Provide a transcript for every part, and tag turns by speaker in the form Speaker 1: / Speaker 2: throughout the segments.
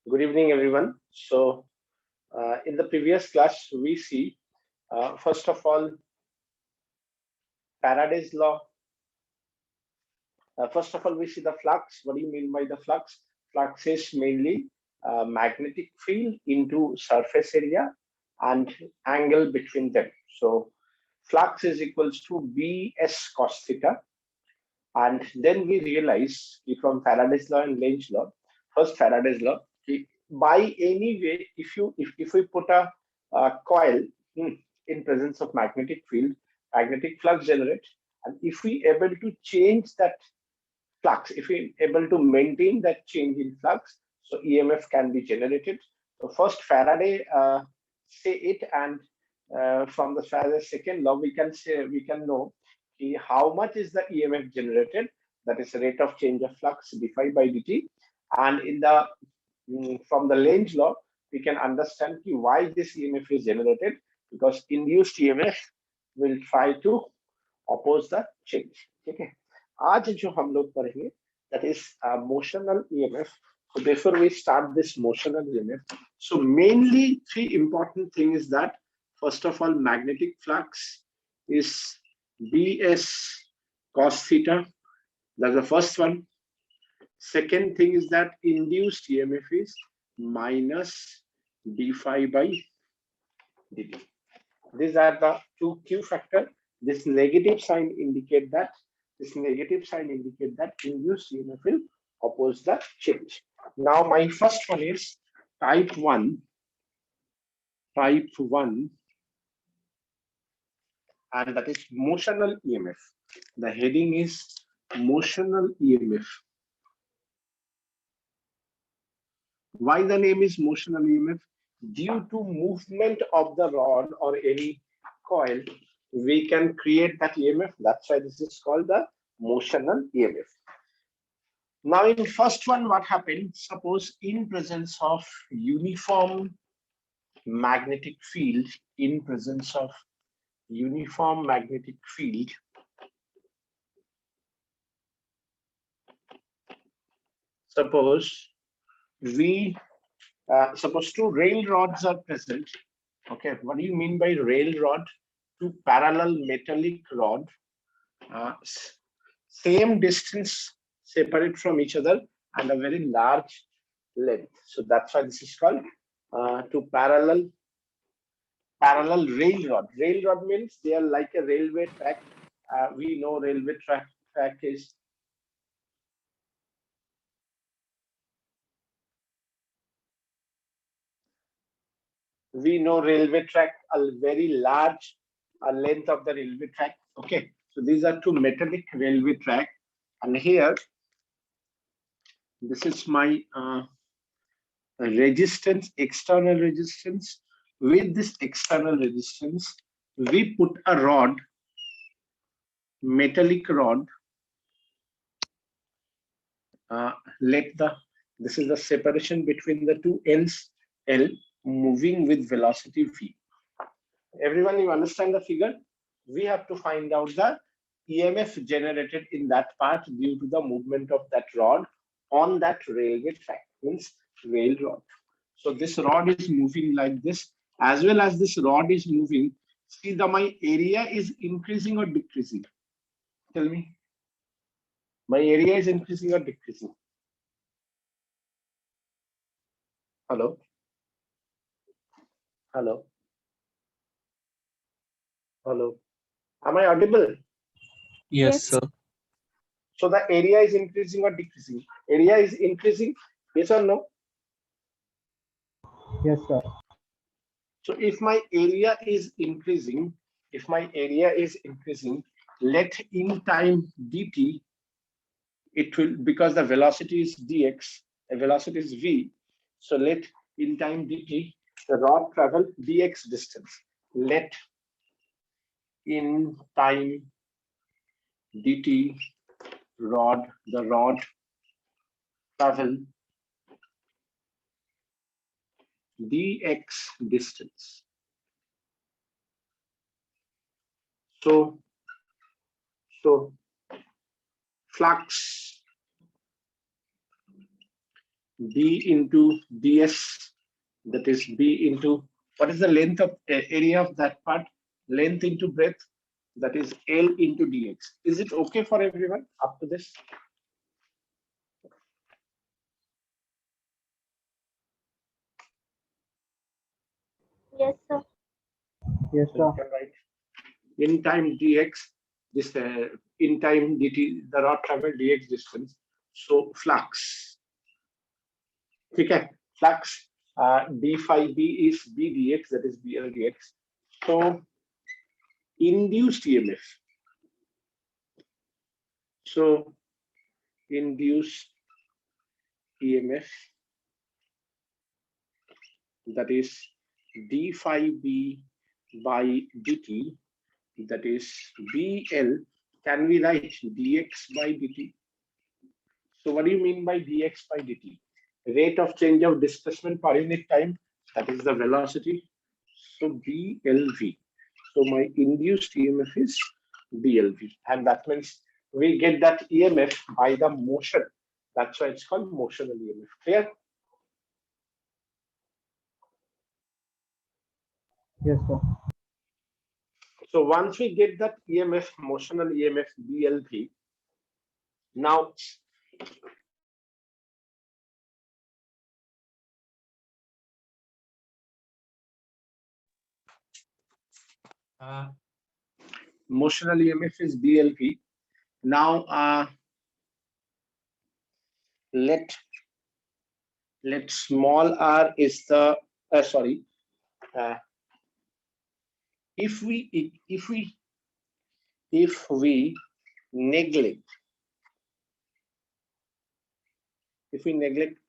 Speaker 1: Good evening, everyone. In the previous class, we see first of all Faraday's law. First of all, we see the flux. What do you mean by the flux? Flux is mainly magnetic field into surface area and angle between them. So, flux is equals to Bs cos theta. And then we realize from Faraday's law and Lenz law, first Faraday's law, by any way, if we put a coil in presence of magnetic field, magnetic flux generates, and if we able to change that flux, if we able to maintain that change in flux, so EMF can be generated. So first Faraday say it, and from the Faraday's second law, we can know how much is the EMF generated, that is the rate of change of flux d phi by dt, and in the from the Lenz law, we can understand why this EMF is generated, because induced EMF will try to oppose the change. Okay. आज जो हम लोग पढ़ेंगे that is motional EMF. So before we start this motional EMF, so mainly three important things is that first of all magnetic flux is Bs cos theta. That's the first one. Second thing is that induced EMF is minus d phi by dt. These are the two Q factor. This negative sign indicate that induced EMF will oppose the change. Now my first one is type 1, and that is motional EMF. The heading is motional EMF. Why the name is motional EMF? Due to movement of the rod or any coil, we can create that EMF. That's why this is called the motional EMF. Now in first one, what happened? Suppose in presence of uniform magnetic field, suppose two rail rods are present. Okay, what do you mean by rail rod? Two parallel metallic rod, same distance separate from each other and a very large length. So that's why this is called two parallel rail rod. Rail rod means they are like a railway track. We know railway track is a very large length of the railway track. Okay, so these are two metallic railway track, and here this is my resistance, external resistance. With this external resistance, we put a rod, metallic rod. This is the separation between the two ends L, moving with velocity v. Everyone, you understand the figure? We have to find out the EMF generated in that part due to the movement of that rod on that railway track, means rail rod. So this rod is moving like this. As well as this rod is moving, see my area is increasing or decreasing? Tell me. My area is increasing or decreasing? Hello? Hello? Hello? Am I audible?
Speaker 2: Yes, sir.
Speaker 1: So the area is increasing or decreasing? Area is increasing, yes or no?
Speaker 3: Yes, sir.
Speaker 1: So if my area is increasing, let in time dt, it will, because the velocity is dx, the velocity is v. So let in time dt, the rod travel dx distance. Let in time dt, the rod travel dx distance. So flux B into ds, that is B into, what is the length of area of that part? Length into breadth, that is L into dx. Is it okay for everyone up to this?
Speaker 3: Yes, sir.
Speaker 4: Yes,
Speaker 1: So you
Speaker 4: sir.
Speaker 1: can write in time dx, this in time dt, the rod travel dx distance. So flux, okay, flux d phi b is b dx, that is bl dx. So induced EMF. So induced EMF, that is d phi b by dt, that is bl. Can we write dx by dt? So what do you mean by dx by dt? Rate of change of displacement per unit time, that is the velocity. So BLV. So my induced EMF is BLV, and that means we get that EMF by the motion. That's why it's called motional EMF. Clear?
Speaker 4: Yes, sir.
Speaker 1: So once we get that EMF, motional EMF BLV, now motional EMF is BLV. Now let small r is the sorry. If we neglect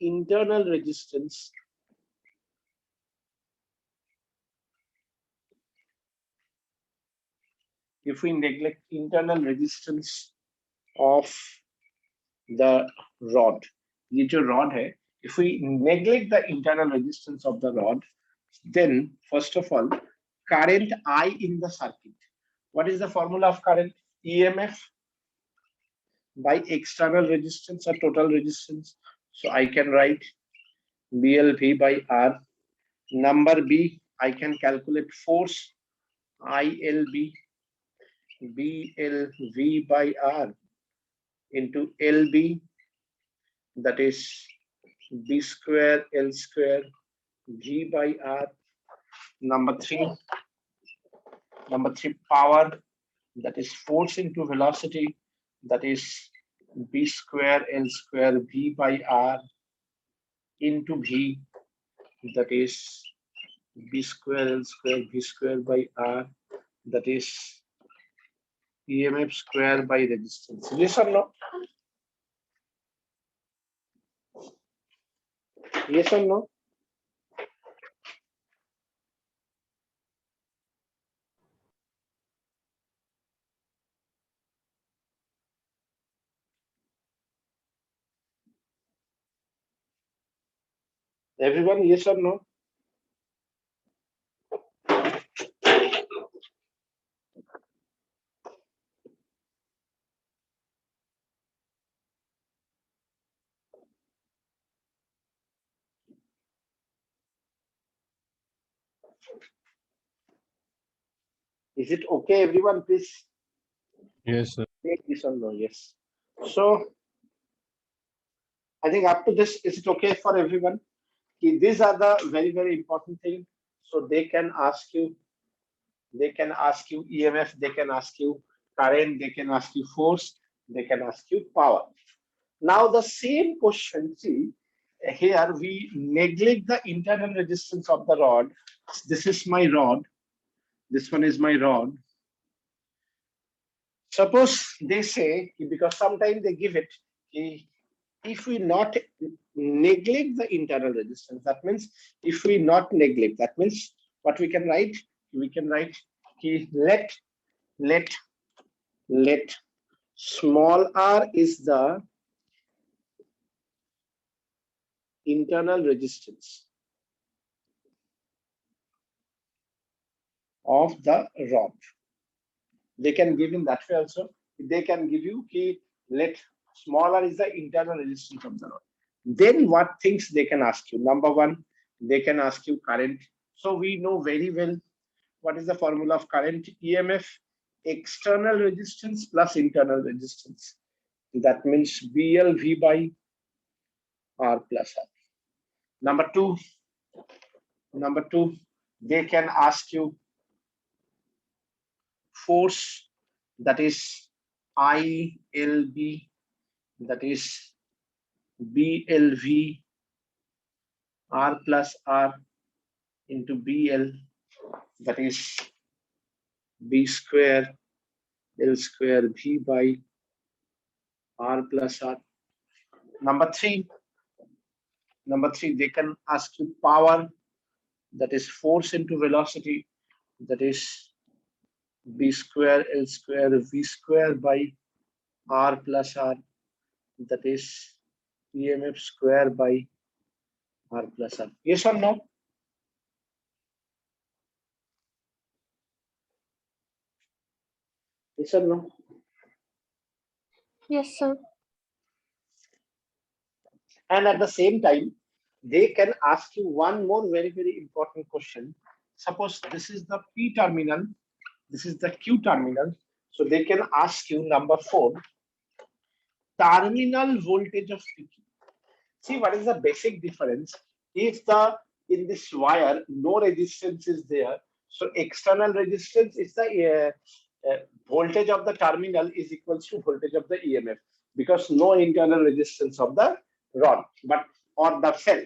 Speaker 1: internal resistance, of the rod, ये जो rod है, if we neglect the internal resistance of the rod, then first of all, current I in the circuit. What is the formula of current? EMF by external resistance or total resistance. So I can write BLV by R. Number B, I can calculate force ILB, BLV by R into LB, that is B square L square G by R. Number three, power, that is force into velocity, that is B square L square V by R into V, that is B square L square V square by R, that is EMF square by resistance. Yes or no? Yes or no? Everyone, yes or no? Is it okay, everyone? Please
Speaker 2: Yes, sir.
Speaker 1: take yes or no. Yes. So I think up to this, is it okay for everyone? These are the very, very important thing. So they can ask you EMF, they can ask you current, they can ask you force, they can ask you power. Now the same question, see, here we neglect the internal resistance of the rod. This is my rod. This one is my rod. Suppose they say, because sometimes they give it, if we not neglect the internal resistance, that means if we not neglect, that means what we can write? We can write let small r is the internal resistance of the rod. They can give in that way also. They can give you let small r is the internal resistance of the rod. Then what things they can ask you? Number one, they can ask you current. So we know very well what is the formula of current. EMF, external resistance plus internal resistance. That means BLV by R plus R. Number two, they can ask you force, that is ILB, that is BLV R plus R into BL, that is B square L square V by R plus R. Number three, they can ask you power, that is force into velocity, that is B square L square V square by R plus R, that is EMF square by R plus R. Yes or no? Yes or no?
Speaker 3: Yes, sir.
Speaker 1: And at the same time, they can ask you one more very, very important question. Suppose this is the P terminal, this is the Q terminal. So they can ask you number 4, terminal voltage of PQ. See, what is the basic difference? If in this wire no resistance is there, so external resistance is the voltage of the terminal is equals to voltage of the EMF, because no internal resistance of the rod, but or the cell.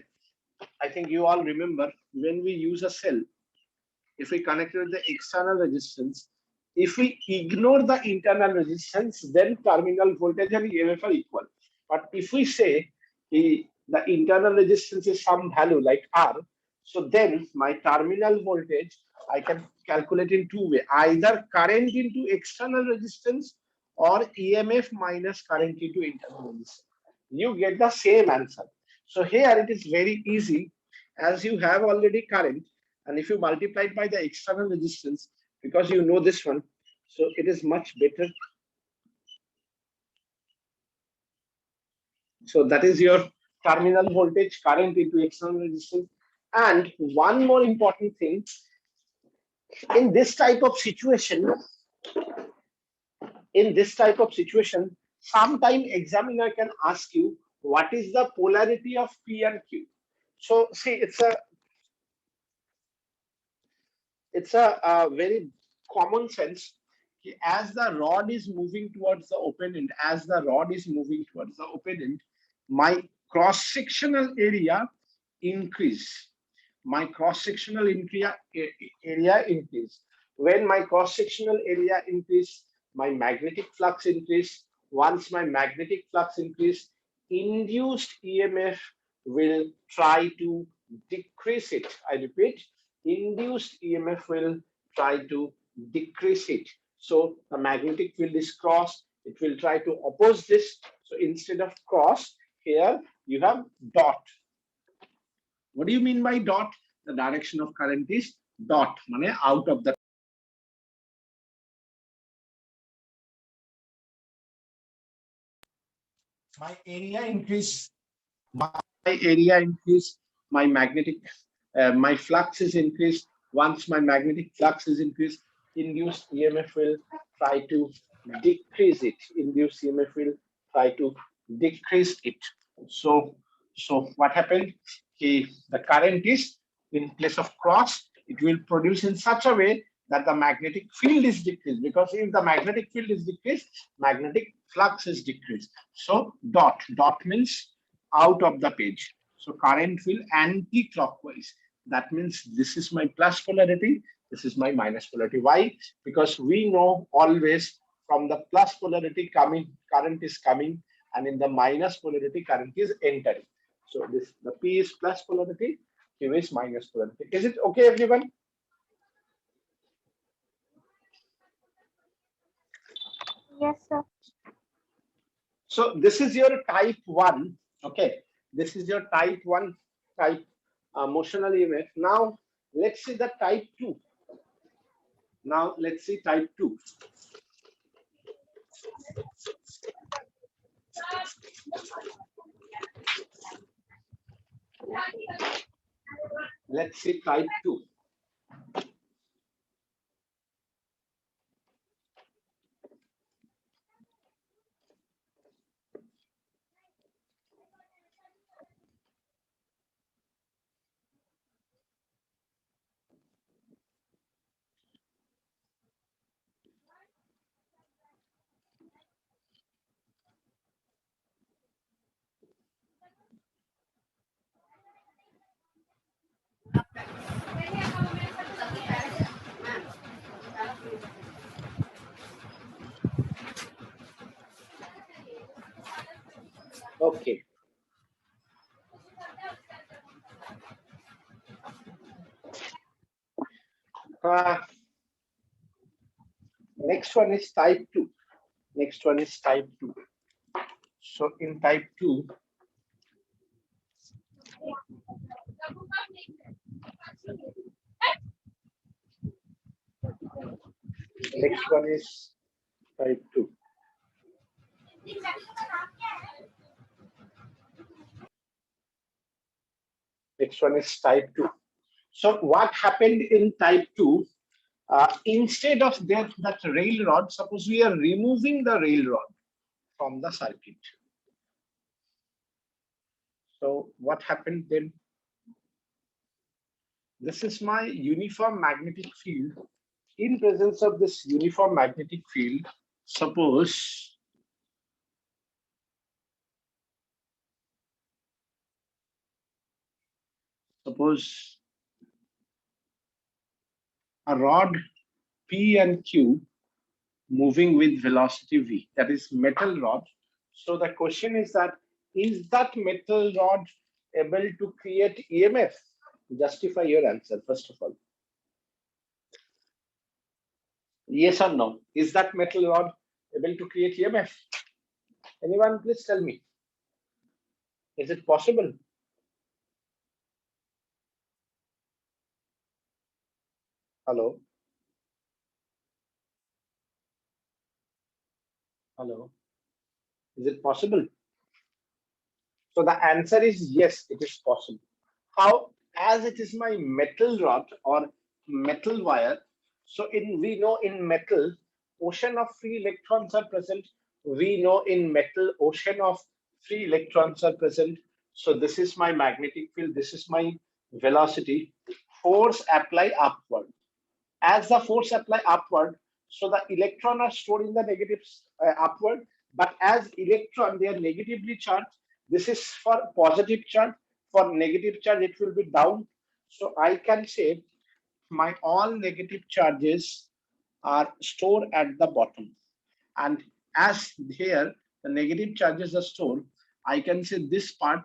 Speaker 1: I think you all remember when we use a cell, if we connect it with the external resistance, if we ignore the internal resistance, then terminal voltage and EMF are equal. But if we say the internal resistance is some value like R, so then my terminal voltage I can calculate in two ways: either current into external resistance or EMF minus current into internal resistance. You get the same answer. So here it is very easy, as you have already current, and if you multiply it by the external resistance, because you know this one, so it is much better. So that is your terminal voltage, current into external resistance. And one more important thing, in this type of situation, sometime examiner can ask you what is the polarity of P and Q. So see, it's a very common sense. As the rod is moving towards the open end, my cross-sectional area increase. Area increase. When my cross-sectional area increase, my magnetic flux increase. Once my magnetic flux increase, induced EMF will try to decrease it. I repeat, induced EMF will try to decrease it. So the magnetic field is cross, it will try to oppose this. So instead of cross, here you have dot. What do you mean by dot? The direction of current is dot, mane out of the. My area increase, my magnetic, my flux is increased. Once my magnetic flux is increased, induced EMF will try to decrease it. So what happened? The current is, in place of cross, it will produce in such a way that the magnetic field is decreased, because if the magnetic field is decreased, magnetic flux is decreased. So dot means out of the page. So current will anti-clockwise. That means this is my plus polarity, this is my minus polarity. Why? Because we know always from the plus polarity current is coming, and in the minus polarity current is entering. So the P is plus polarity, Q is minus polarity. Is it okay, everyone?
Speaker 3: Yes, sir.
Speaker 1: So this is your type 1. Okay, this is your type 1 motional EMF. Now let's see the type 2. Let's see type 2. Okay. Next one is type 2. Next one is type 2. So in type 2, next one is type 2. Next one is type 2. So what happened in type 2? Instead of that railrod, suppose we are removing the railrod from the circuit. So what happened then? This is my uniform magnetic field. In presence of this uniform magnetic field, suppose a rod P and Q moving with velocity V, that is metal rod. So the question is that metal rod able to create EMF? Justify your answer, first of all. Yes or no? Is that metal rod able to create EMF? Anyone, please tell me. Is it possible? Hello? Hello? Is it possible? So the answer is yes, it is possible. How? As it is my metal rod or metal wire. So we know in metal, ocean of free electrons are present. We know in metal, ocean of free electrons are present. So this is my magnetic field. This is my velocity. Force apply upward. As the force apply upward, so the electron are stored in the negatives upward. But as electron, they are negatively charged. This is for positive charge. For negative charge, it will be down. So I can say my all negative charges are stored at the bottom. And as here, the negative charges are stored, I can say this part,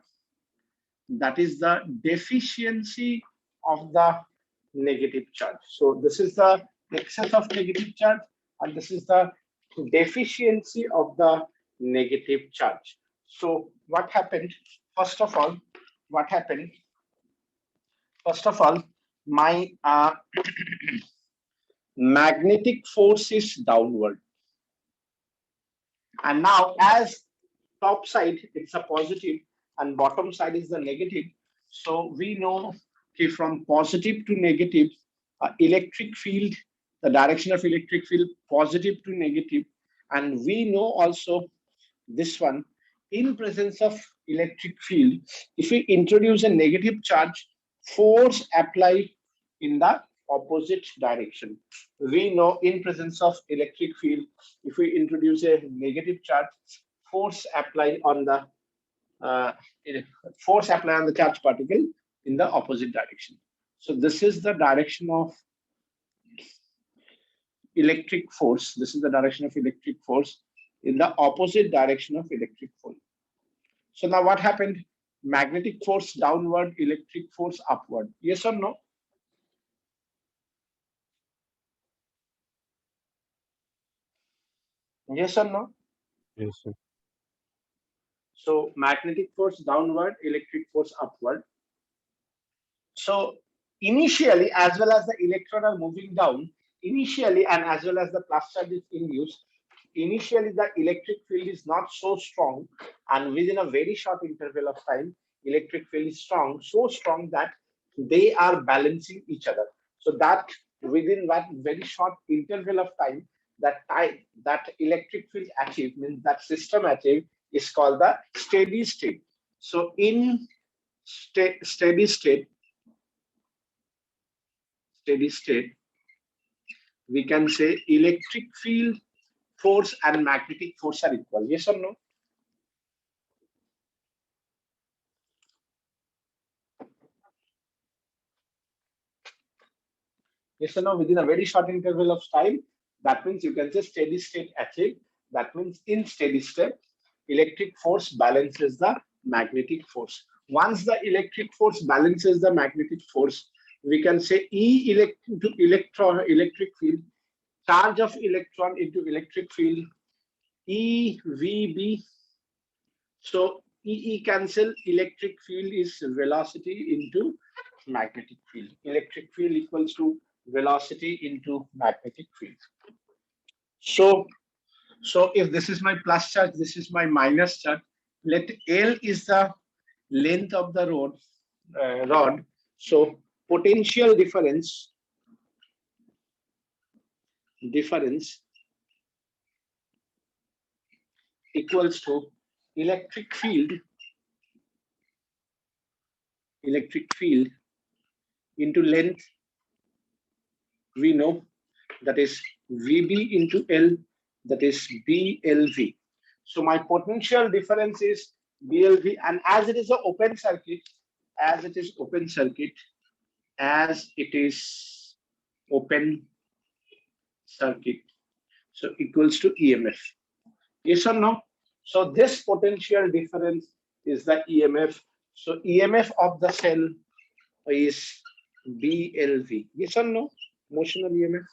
Speaker 1: that is the deficiency of the negative charge. So this is the excess of negative charge, and this is the deficiency of the negative charge. So what happened? First of all, what happened? First of all, my magnetic force is downward. And now as top side, it's a positive and bottom side is the negative. So we know from positive to negative, electric field, the direction of electric field, positive to negative. And we know also this one, in presence of electric field, if we introduce a negative charge, force applied in the opposite direction. We know in presence of electric field, if we introduce a negative charge, force apply on the charge particle in the opposite direction. So this is the direction of electric force. This is the direction of electric force in the opposite direction of electric force. So now what happened? Magnetic force downward, electric force upward. Yes or no? Yes or no?
Speaker 2: Yes, sir.
Speaker 1: So magnetic force downward, electric force upward. So initially, as well as the electron are moving down, initially, and as well as the plus charge is in use, initially the electric field is not so strong, and within a very short interval of time, electric field is strong, so strong that they are balancing each other. So that within that very short interval of time, that electric field achieved means that system achieved is called the steady state. So in steady state, we can say electric field force and magnetic force are equal. Yes or no? Yes or no? Within a very short interval of time, that means you can say steady state achieved. That means in steady state, electric force balances the magnetic force. Once the electric force balances the magnetic force, we can say electric field, charge of electron into electric field, EVB. So EE cancel, electric field is velocity into magnetic field. Electric field equals to velocity into magnetic field. So if this is my plus charge, this is my minus charge. Let L is the length of the rod. So potential difference equals to electric field into length. We know that is VB into L, that is BLV. So my potential difference is BLV, and as it is an open circuit, so equals to EMF. Yes or no? So this potential difference is the EMF. So EMF of the cell is BLV. Yes or no? Motional EMF.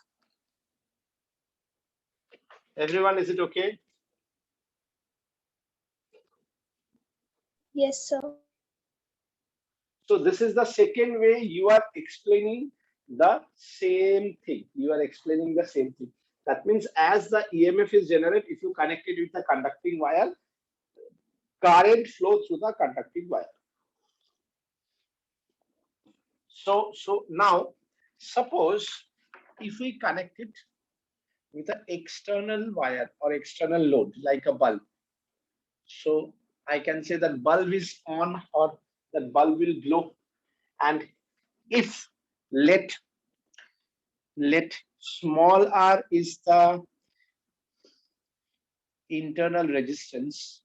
Speaker 1: Everyone, is it okay?
Speaker 3: Yes, sir.
Speaker 1: So this is the second way you are explaining the same thing. That means as the EMF is generated, if you connect it with the conducting wire, current flow through the conducting wire. So now, suppose if we connect it with an external wire or external load like a bulb. So I can say that bulb is on or that bulb will glow. And if let small r is the internal resistance,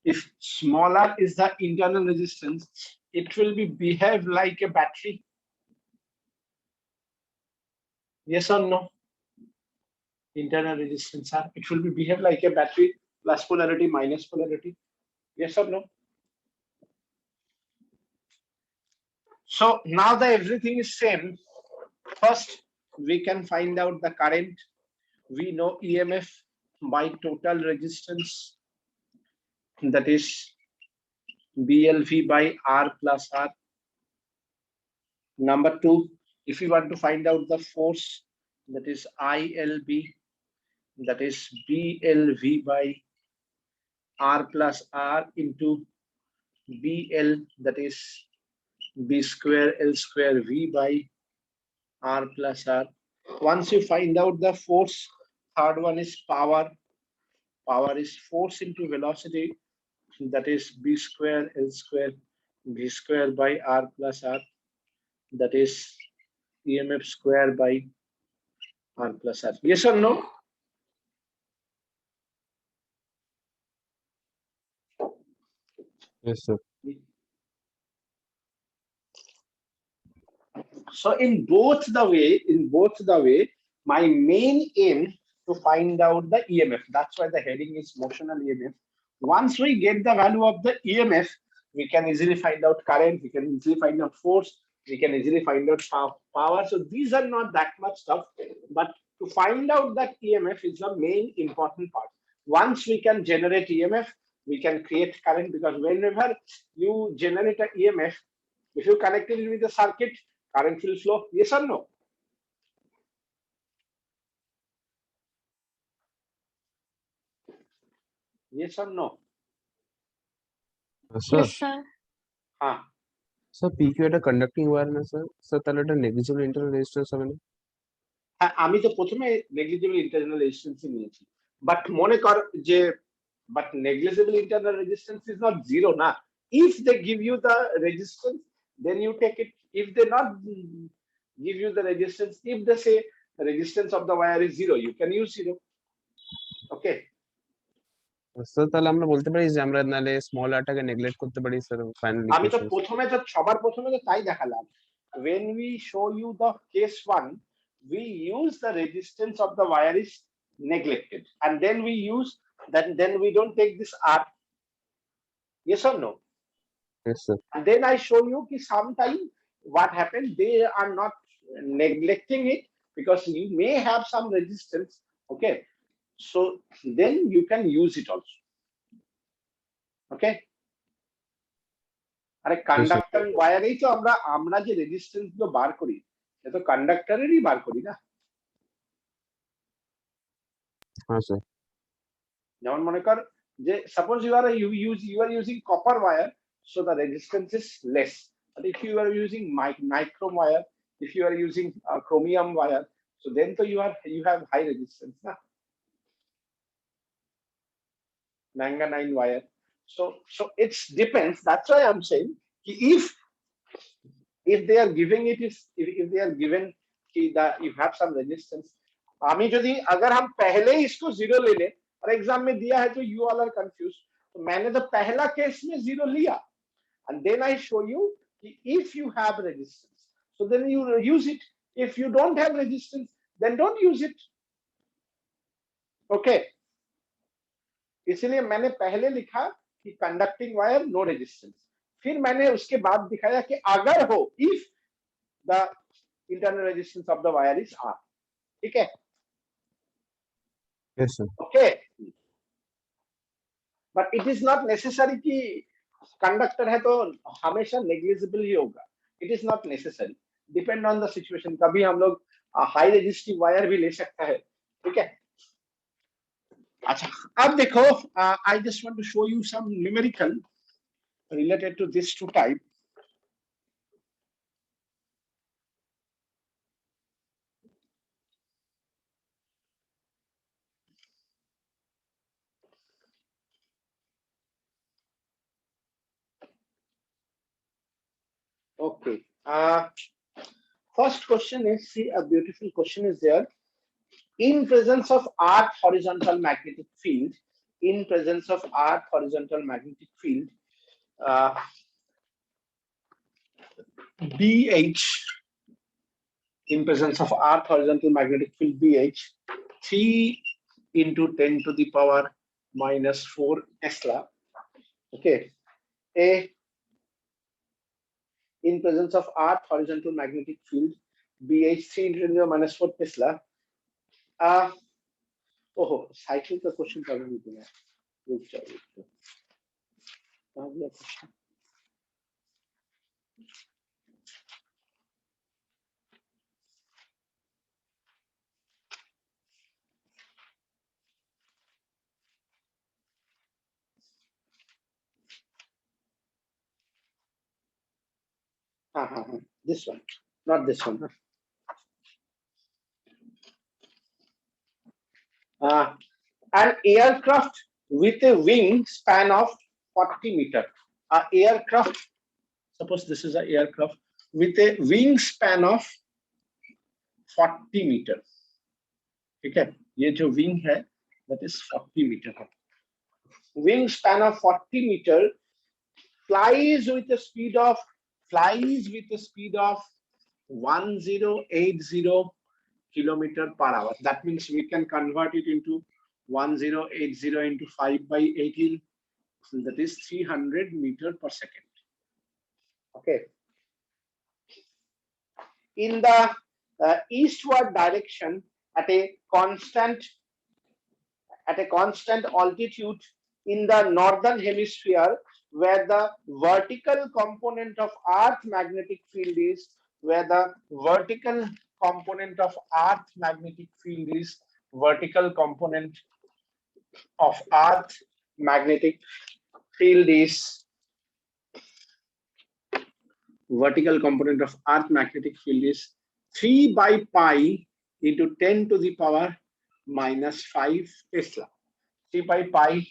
Speaker 1: if small r is the internal resistance, it will behave like a battery. Yes or no? Internal resistance R, it will behave like a battery, plus polarity, minus polarity. Yes or no? So now that everything is same, first we can find out the current. We know EMF by total resistance, that is BLV by R plus R. Number two, if we want to find out the force, that is ILB, that is BLV by R plus R into BL, that is B square L square V by R plus R. Once you find out the force, third one is power. Power is force into velocity, that is B square L square V square by R plus R, that is EMF square by R plus R. Yes or no?
Speaker 2: Yes, sir.
Speaker 1: So in both the way, my main aim to find out the EMF. That's why the heading is motional EMF. Once we get the value of the EMF, we can easily find out current, we can easily find out force, we can easily find out power. So these are not that much stuff, but to find out that EMF is the main important part. Once we can generate EMF, we can create current, because whenever you generate an EMF, if you connect it with the circuit, current will flow. Yes or no? Yes or no?
Speaker 2: Yes, sir.
Speaker 3: Yes, sir.
Speaker 1: হ্যাঁ
Speaker 2: sir PQ একটা conducting wire না sir? Sir তাহলে এটা negligible internal resistance হবে না?
Speaker 1: হ্যাঁ আমি তো প্রথমে নেগলিজিবল ইন্টারনাল রেজিস্ট্যান্স নিয়েছি, বাট মনে কর যে but negligible internal resistance is not zero na. If they give you the resistance, then you take it. If they not give you the resistance, if they say the resistance of the wire is zero, you can use zero. Okay.
Speaker 2: Sir তাহলে আমরা বলতে পারি যে আমরা নালে small আরটাকে neglect করতে পারি sir final
Speaker 1: আমি তো
Speaker 2: ইকুয়েশন।
Speaker 1: প্রথমে তো সবার প্রথমে তো তাই দেখালাম। When we show you the case one, we use the resistance of the wire is neglected, and then we use that. Then we don't take this R. Yes or no?
Speaker 2: Yes sir.
Speaker 1: And then I show you ki sometimes what happened, they are not neglecting it because you may have some resistance. Okay, so then you can use it also. Okay, আরে conductor ওয়্যারেই তো আমরা যে resistance গুলো বার করি সে তো কন্ডাক্টরেরই বার করি না।
Speaker 2: হ্যাঁ স্যার।
Speaker 1: যেমন মনে কর যে suppose you are using copper wire, so the resistance is less. But if you are using nichrome wire, if you are using chromium wire, so then so you have high resistance na, manganese wire. So it's depends. That's why I'm saying if they are giving it is if they are given that you have some resistance, আমি যদি अगर हम पहले ही इसको zero ले ले और exam में दिया है तो यू ऑल आर कंफ्यूज, तो मैंने तो पहला केस में जीरो लिया and then I show you if you have resistance, so then you use it. If you don't have resistance, then don't use it. Okay, इसलिए मैंने पहले लिखा कि कंडक्टिंग वायर नो रेजिस्टेंस, फिर मैंने उसके बाद दिखाया कि अगर हो if the internal resistance of the wire is R. ठीक है?
Speaker 2: Yes sir.
Speaker 1: Okay, but it is not necessary कि कंडक्टर है तो हमेशा नेग्लिजिबल ही होगा। It is not necessary, depend on the situation. कभी हम लोग हाई रेजिस्टिव वायर भी ले सकता है। ठीक है? अच्छा अब देखो, I just want to show you some numerical related to this two type. Okay, first question is, see, a beautiful question is there. In presence of earth horizontal magnetic field, in presence of earth horizontal magnetic field, BH, in presence of earth horizontal magnetic field BH, 3 into 10 to the power minus 4 Tesla. Okay, A, in presence of earth horizontal magnetic field BH 3 into 10 to the minus 4 Tesla. Oh, cycle का question कर रही थी मैं, रुक जाओ अगला question. This one, not this one. An aircraft with a wingspan of 40 meters. An aircraft, suppose this is an aircraft with a wingspan of 40 meters. ठीक है? ये जो wing है, that is 40 meters. Wingspan of 40 meters, flies with a speed of 1080 kilometer per hour. That means we can convert it into 1080 into 5 by 18. So that is 300 meters per second. Okay. In the eastward direction at a constant altitude in the northern hemisphere, where the vertical component of earth magnetic field is, vertical component of earth magnetic field is vertical component of Earth magnetic field is 3 by pi into 10 to the power minus 5 Tesla. 3 by pi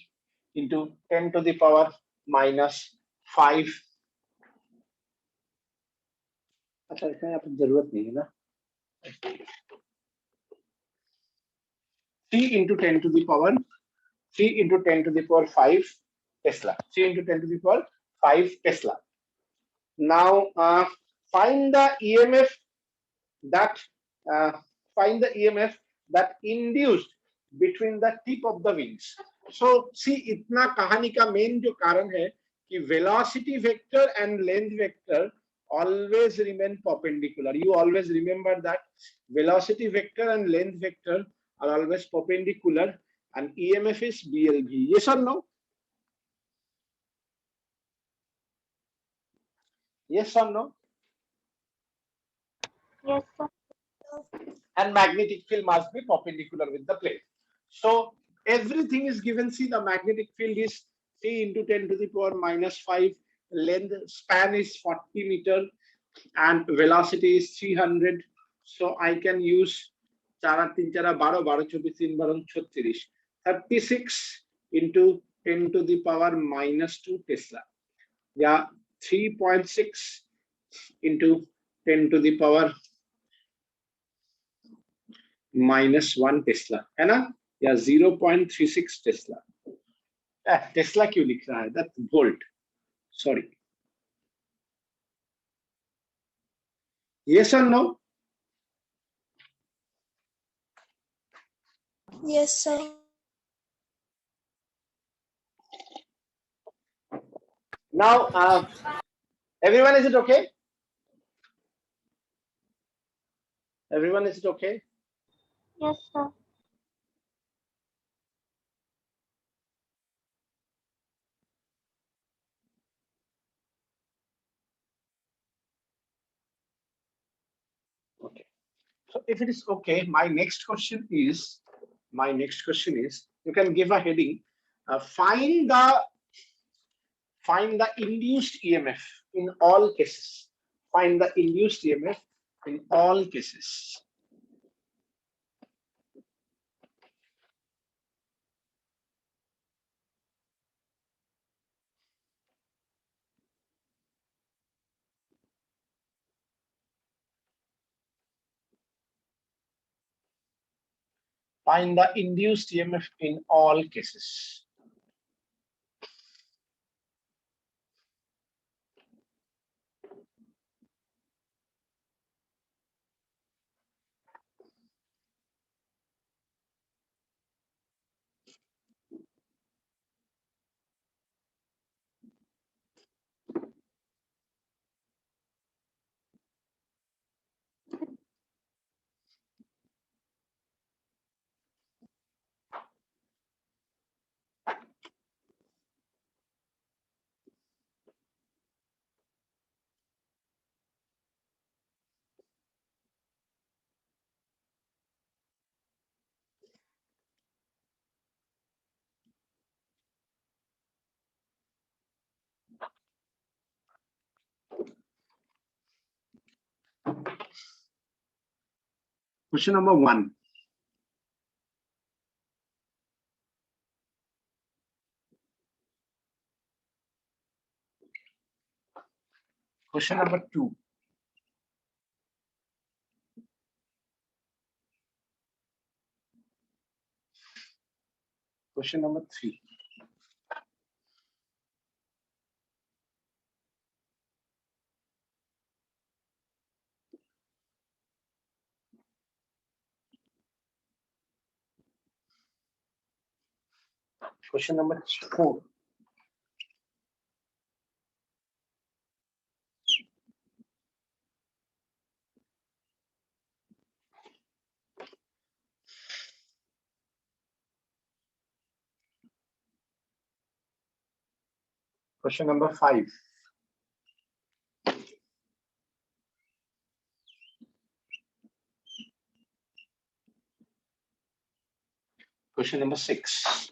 Speaker 1: into 10 to the power minus 5. अच्छा इसका यहाँ पर जरूरत नहीं है ना. 3 into 10 to the power 3 into 10 to the power 5 Tesla. 3 into 10 to the power 5 Tesla. Now find the EMF that induced between the tip of the wings. So see, इतना कहानी का मेन जो कारण है कि velocity vector and length vector always remain perpendicular. You always remember that velocity vector and length vector are always perpendicular, and EMF is BLV. Yes or no? Yes or no?
Speaker 3: Yes, sir.
Speaker 1: And magnetic field must be perpendicular with the plane. So everything is given. See, the magnetic field is 3 into 10 to the power minus 5. Length span is 40 meter and velocity is 300. So I can use 36 into 10 to the power minus 2 Tesla. Yeah, 3.6 into 10 to the power minus 1 Tesla है ना, या 0.36 Tesla. Tesla क्यों लिख रहा है, that volt, sorry. Yes or no?
Speaker 3: Yes, sir.
Speaker 1: Now everyone, is it okay? Everyone, is it okay?
Speaker 3: Yes, sir.
Speaker 1: Okay. So if it is okay, my next question is, you can give a heading, find the induced EMF in all cases. Find the induced EMF in all cases. Find the induced EMF in all cases. Question number 1. Question number 2. Question number 3. Question number 4. Question number 5. Question number 6.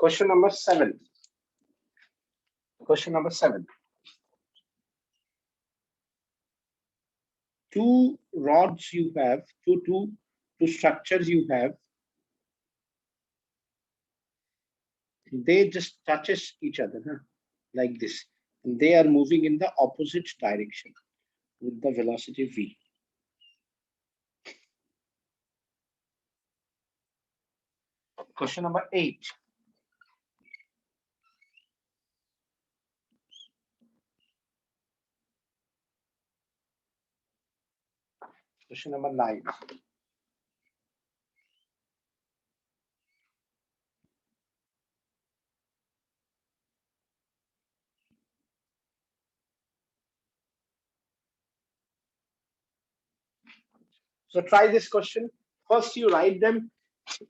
Speaker 1: Question number 7. Question number 7. Two rods you have, two structures you have, they just touches each other, huh? Like this. And they are moving in the opposite direction with the velocity v. Question number 8. Question number 9. So try this question. First you write them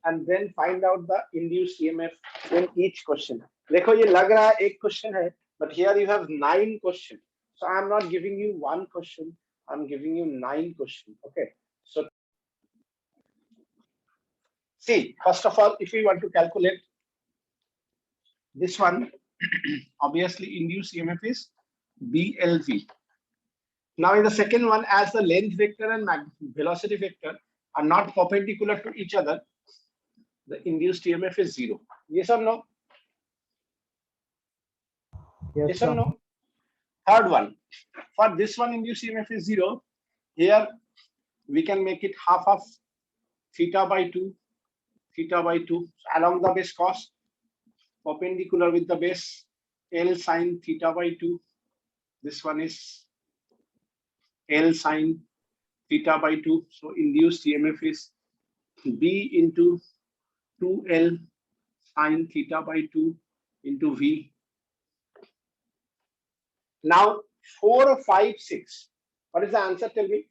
Speaker 1: and then find out the induced EMF in each question. देखो ये लग रहा है एक question है, but here you have 9 questions. So I am not giving you one question. I am giving you 9 questions. Okay. So see, first of all, if we want to calculate this one, obviously induced EMF is BLV. Now in the second one, as the length vector and velocity vector are not perpendicular to each other, the induced EMF is 0. Yes or no? Yes or no? Third one, for this one induced EMF is 0. Here we can make it half of theta by 2, theta by 2. So along the base cos, perpendicular with the base, L sine theta by 2. This one is L sine theta by 2. So induced EMF is B into 2L sine theta by 2 into V. Now 4, 5, 6. What is the answer? Tell me.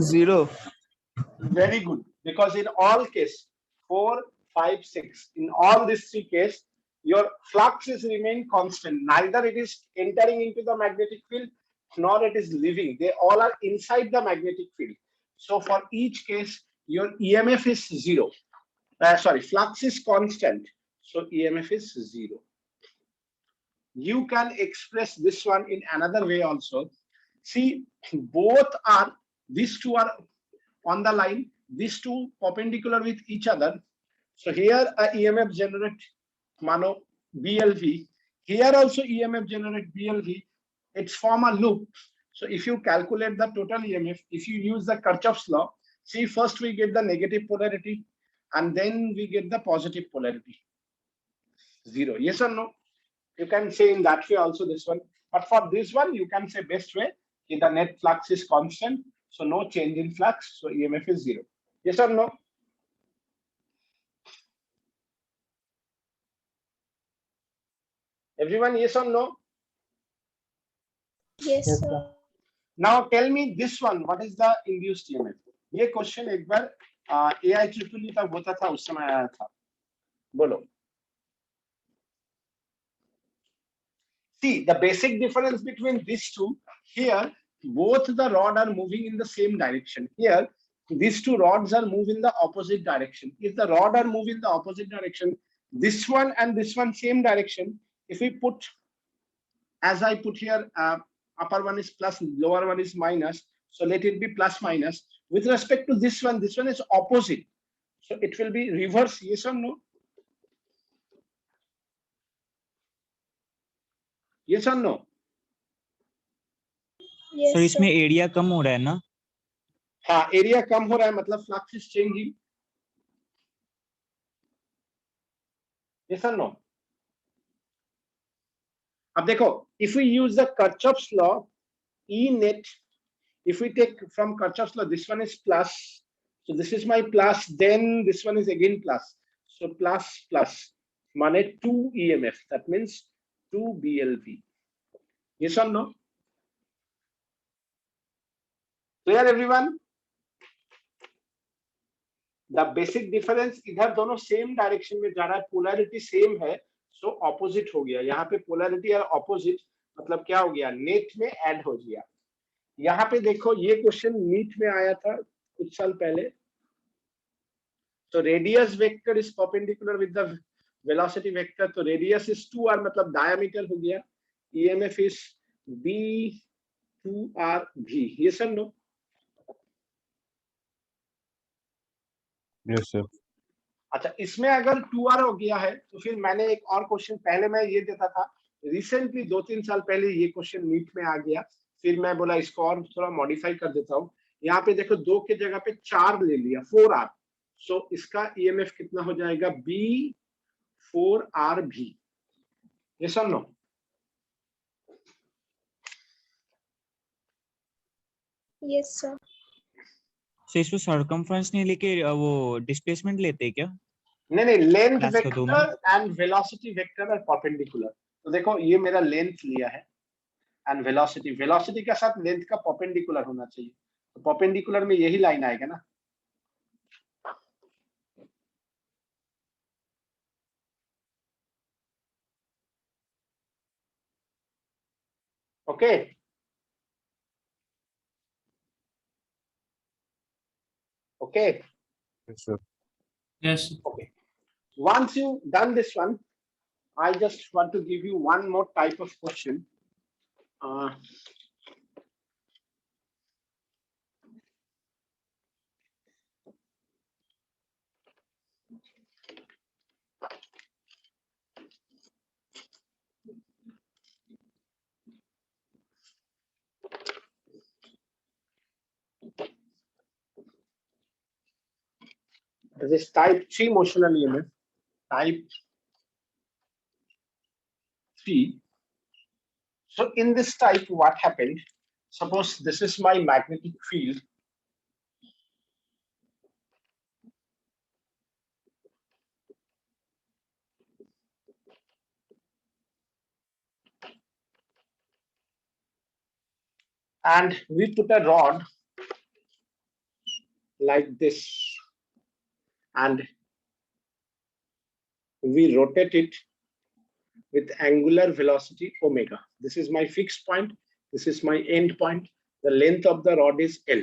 Speaker 4: 0.
Speaker 1: Very good. Because in all case 4, 5, 6, in all these 3 cases, your flux is remain constant. Neither it is entering into the magnetic field nor it is leaving. They all are inside the magnetic field. So for each case, your EMF is 0. Flux is constant. So EMF is 0. You can express this one in another way also. See, these two are on the line, these two perpendicular with each other. So here a EMF generate mano BLV. Here also EMF generate BLV. It's form a loop. So if you calculate the total EMF, if you use the Kirchhoff's law, see, first we get the negative polarity and then we get the positive polarity. 0. Yes or no? You can say in that way also this one. But for this one, you can say best way, the net flux is constant. So no change in flux. So EMF is 0. Yes or no? Everyone, yes or no?
Speaker 3: Yes,
Speaker 4: Yes,
Speaker 3: sir.
Speaker 4: sir.
Speaker 1: Now tell me this one, what is the induced EMF? ये question एक बार AIEEE तक होता था, उस समय आया था. बोलो. See, the basic difference between these two, here both the rod are moving in the same direction. Here these two rods are moving in the opposite direction. If the rod are moving in the opposite direction, this one and this one same direction. If we put, as I put here, upper one is plus, lower one is minus. So let it be plus minus. With respect to this one is opposite. So it will be reverse. Yes or no? Yes or no?
Speaker 3: Yes,
Speaker 5: sir इसमें
Speaker 3: sir.
Speaker 5: Area कम हो रहा है ना?
Speaker 1: हाँ, area कम हो रहा है, मतलब flux is changing. Yes or no? अब देखो, if we use the Kirchhoff's law, E net, if we take from Kirchhoff's law, this one is plus. So this is my plus, then this one is again plus. So plus plus, mane 2 EMF. That means 2 BLV. Yes or no? Clear everyone? The basic difference, इधर दोनों same direction में जा रहा है, polarity same है, so opposite हो गया. यहाँ पे पोलैरिटी और ऑपोजिट मतलब क्या हो गया, नेट में ऐड हो गया. यहाँ पे देखो, ये क्वेश्चन नीट में आया था कुछ साल पहले. So radius vector is perpendicular with the velocity vector. So radius is 2r, मतलब diameter हो गया. EMF is B2RV. Yes or no?
Speaker 2: Yes, sir.
Speaker 1: अच्छा, इसमें अगर 2r हो गया है तो फिर मैंने एक और क्वेश्चन, पहले मैं ये देता था, रिसेंटली 2-3 साल पहले ये क्वेश्चन नीट में आ गया, फिर मैं बोला इसको और थोड़ा मॉडिफाई कर देता हूँ. यहाँ पे देखो 2 के जगह पे 4 ले लिया, 4r. सो इसका EMF कितना हो जाएगा? B4RV. Yes or no?
Speaker 3: Yes, sir.
Speaker 5: So इसमें सरकमफ्रेंस नहीं लेके वो डिस्प्लेसमेंट लेते हैं क्या?
Speaker 1: नहीं, लेंथ
Speaker 5: Class का दो में।
Speaker 1: Vector and velocity vector are perpendicular. तो देखो ये मेरा लेंथ लिया है एंड वेलोसिटी के साथ लेंथ का परपेंडिकुलर होना चाहिए. तो परपेंडिकुलर में यही लाइन आएगा ना. Okay. Okay.
Speaker 2: Yes, sir.
Speaker 6: Yes.
Speaker 1: Okay. Once you done this one, I just want to give you one more type of question. This is type 3 motional EMF. Type 3. So in this type, what happened? Suppose this is my magnetic field. And we put a rod like this, and we rotate it with angular velocity omega. This is my fixed point. This is my end point. The length of the rod is L.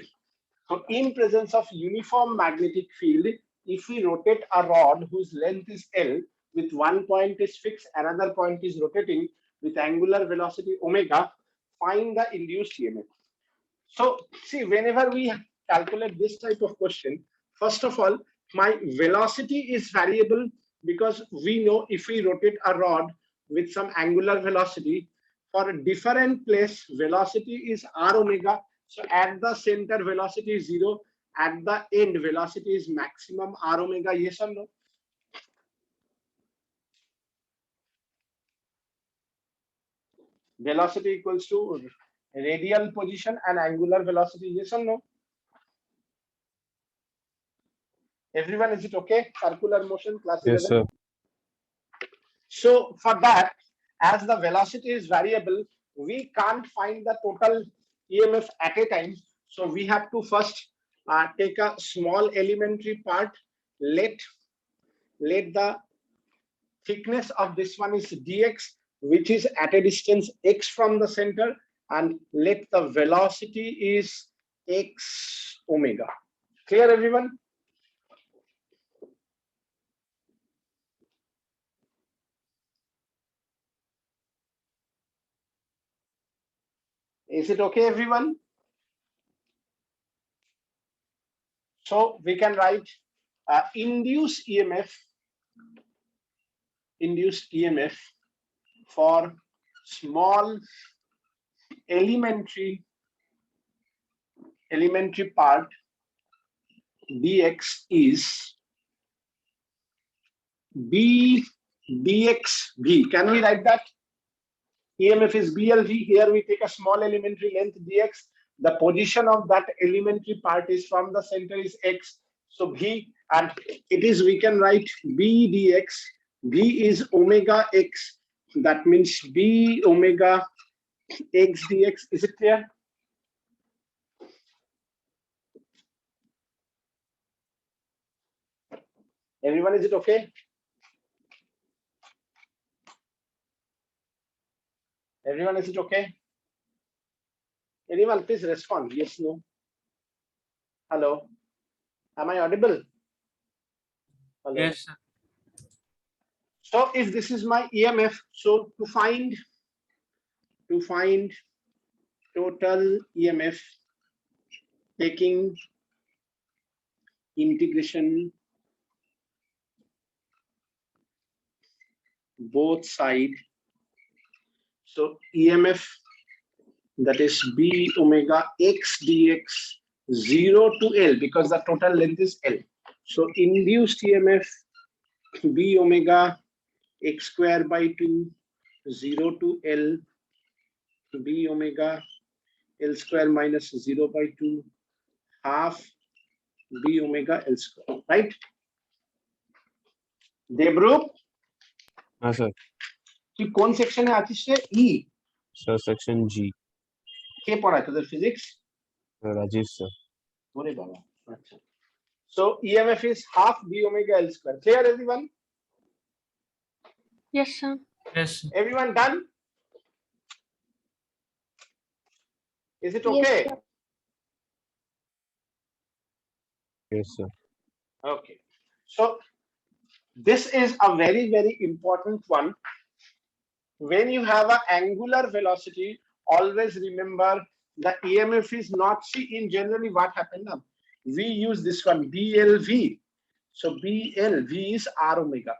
Speaker 1: So in presence of uniform magnetic field, if we rotate a rod whose length is L, with one point is fixed, another point is rotating with angular velocity omega, find the induced EMF. So see, whenever we calculate this type of question, first of all, my velocity is variable because we know if we rotate a rod with some angular velocity, for a different place, velocity is r omega. So at the center, velocity is 0. At the end, velocity is maximum r omega. Yes or no? Velocity equals to radial position and angular velocity. Yes or no? Everyone, is it okay? Circular motion, class 11.
Speaker 2: Yes, sir.
Speaker 1: So for that, as the velocity is variable, we can't find the total EMF at a time. So we have to first take a small elementary part. Let the thickness of this one is dx, which is at a distance x from the center, and let the velocity is x omega. Clear, everyone? Is it okay, everyone? So we can write induced EMF for small elementary part dx is b dxv. Can we write that? EMF is BLV. Here we take a small elementary length dx. The position of that elementary part is from the center is x. So V, and it is, we can write B dx. V is omega x. That means B omega x dx. Is it clear? Everyone, is it okay? Everyone, is it okay? Anyone, please respond. Yes, no. Hello. Am I audible? Hello.
Speaker 6: Yes, sir.
Speaker 1: So if this is my EMF, so to find total EMF, taking integration both side, so EMF, that is B omega x dx 0 to L, because the total length is L. So induced EMF B omega x square by 2 0 to L B omega L square minus 0 by 2 half B omega L square, right? Debrup,
Speaker 2: हाँ sir
Speaker 1: তুই কোন সেকশনে আছিস রে? ই
Speaker 2: sir section जी
Speaker 1: কে পড়ায় তোদের physics?
Speaker 2: Rajiv sir
Speaker 1: ওরে বাবা, আচ্ছা। So EMF is half B omega L square. Clear everyone?
Speaker 3: Yes, sir.
Speaker 6: Yes, sir.
Speaker 1: Everyone done? Is it
Speaker 3: Yes,
Speaker 1: okay?
Speaker 3: sir.
Speaker 2: Yes sir
Speaker 1: Okay. So this is a very, very important one. When you have an angular velocity, always remember the EMF is not, see, in generally what happened now, we use this one BLV. So BLV is R omega,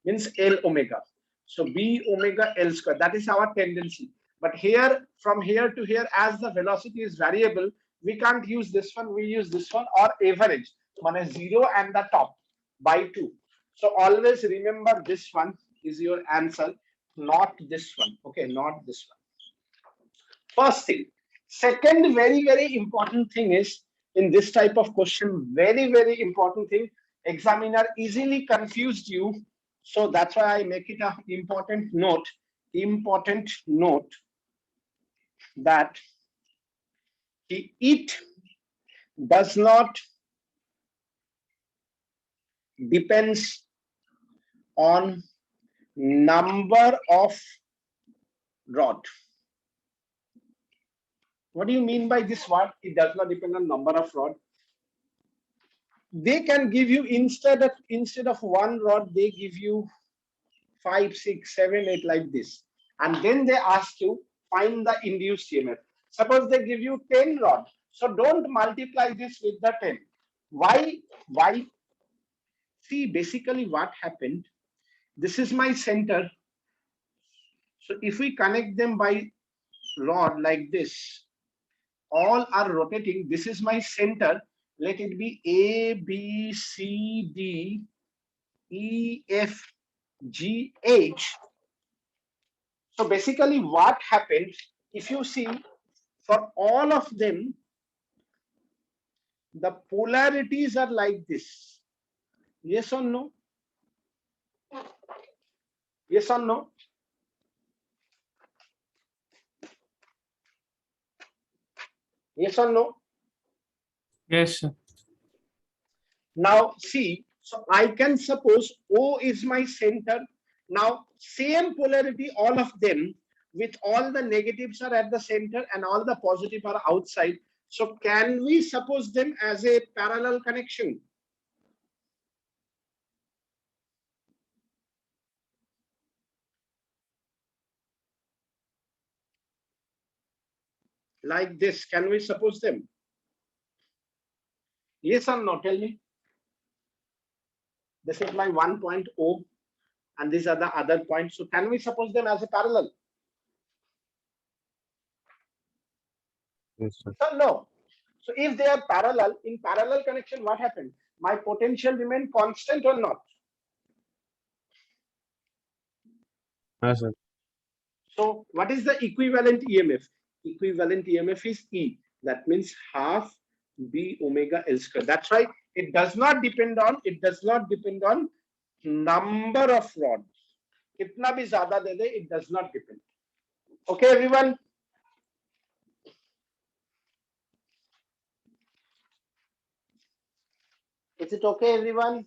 Speaker 1: means L omega. So B omega L square, that is our tendency. But here, from here to here, as the velocity is variable, we can't use this one, we use this one, or average, one 0 and the top by 2. So always remember this one is your answer, not this one. Okay, not this one. First thing. Second, very, very important thing is, in this type of question, very, very important thing, examiner easily confused you. So that's why I make it a important note that it does not depends on number of rod. What do you mean by this word? It does not depend on number of rod. They can give you, instead of one rod, they give you 5, 6, 7, 8 like this, and then they ask you find the induced EMF. Suppose they give you 10 rod, so don't multiply this with the 10. Why? See, basically what happened, this is my center. So if we connect them by rod like this, all are rotating. This is my center. Let it be A, B, C, D, E, F, G, H. So basically what happened, if you see, for all of them, the polarities are like this. Yes or no? Yes or no? Yes or no?
Speaker 6: Yes, sir.
Speaker 1: Now see, so I can suppose O is my center. Now same polarity, all of them, with all the negatives are at the center and all the positive are outside. So can we suppose them as a parallel connection? Like this, can we suppose them? Yes or no? Tell me. This is my 1 point O, and these are the other points. So can we suppose them as a parallel?
Speaker 2: Yes sir
Speaker 1: So no. So if they are parallel, in parallel connection, what happened? My potential remain constant or not?
Speaker 2: हाँ sir
Speaker 1: So what is the equivalent EMF? Equivalent EMF is E. That means half B omega L square. That's right. It does not depend on number of rods. Kitna bhi zyada de de, it does not depend. Okay, everyone. Is it okay, everyone?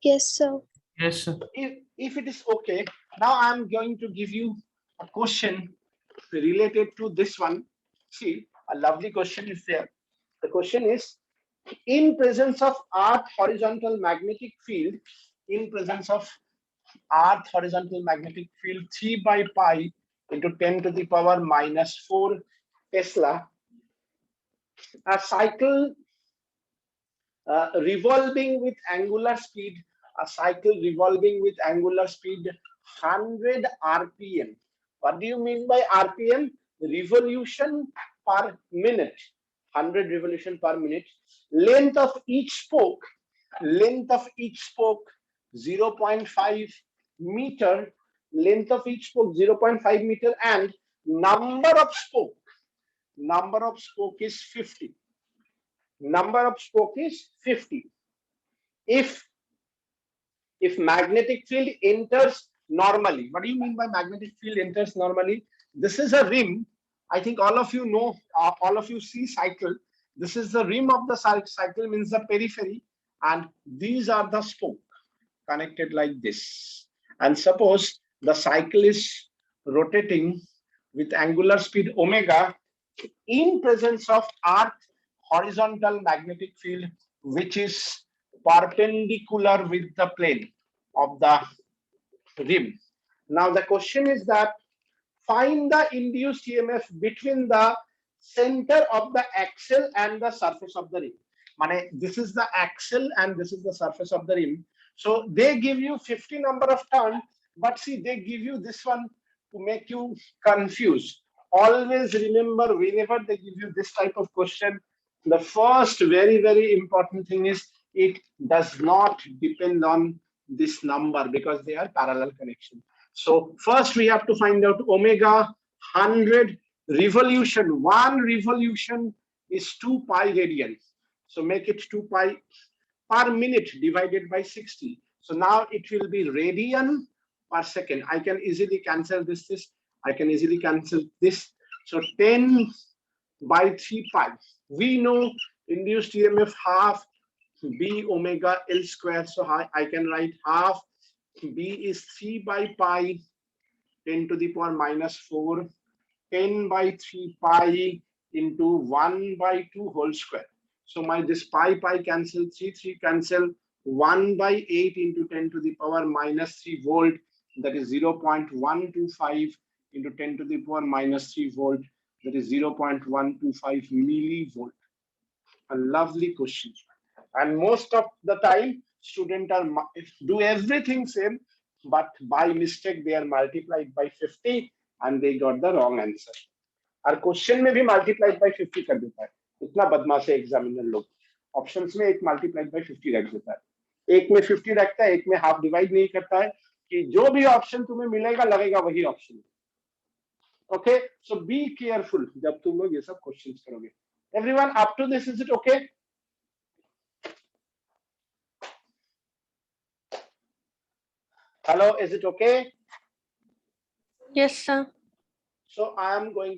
Speaker 3: Yes, sir.
Speaker 6: Yes, sir.
Speaker 1: If it is okay, now I'm going to give you a question related to this one. See, a lovely question is there. The question is, in presence of Earth horizontal magnetic field, in presence of Earth horizontal magnetic field 3 by pi into 10 to the power minus 4 Tesla, a cycle revolving with angular speed, a cycle revolving with angular speed 100 RPM. What do you mean by RPM? Revolution per minute. 100 revolution per minute. Length of each spoke 0.5 meter. Length of each spoke 0.5 meter, and number of spoke is 50. Number of spoke is 50. If magnetic field enters normally, what do you mean by magnetic field enters normally? This is a rim. I think all of you know, all of you see cycle. This is the rim of the cycle, means the periphery, and these are the spoke connected like this. And suppose the cycle is rotating with angular speed omega in presence of Earth horizontal magnetic field, which is perpendicular with the plane of the rim. Now the question is that find the induced EMF between the center of the axle and the surface of the rim. Mane, this is the axle and this is the surface of the rim. So they give you 50 number of turns, but see, they give you this one to make you confused. Always remember, whenever they give you this type of question, the first very, very important thing is it does not depend on this number because they are parallel connection. So first we have to find out omega 100 revolution. One revolution is 2 pi radian. So make it 2 pi per minute divided by 60. So now it will be radian per second. I can easily cancel this. I can easily cancel this. So 10 by 3 pi. We know induced EMF half B omega L square. So I can write half B is 3 by pi 10 to the power minus 4, 10 by 3 pi into 1 by 2 whole square. So my this pi cancel, 3 cancel, 1 by 8 into 10 to the power minus 3 volt, that is 0.125 into 10 to the power minus 3 volt, that is 0.125 millivolt. A lovely question. And most of the time students are do everything same, but by mistake they are multiplied by 50 and they got the wrong answer. और question में भी multiplied by 50 कर देता है. इतना बदमाश है examiner लोग. ऑप्शंस में एक मल्टीप्लाइड बाय 50 रख देता है, एक में 50 रखता है, एक में हाफ डिवाइड नहीं करता है कि जो भी ऑप्शन तुम्हें मिलेगा लगेगा वही option. Okay, so be careful जब तुम लोग ये सब क्वेश्चंस करोगे. Everyone up to this, is it okay? Hello, is it okay?
Speaker 3: Yes, sir.
Speaker 1: So I am going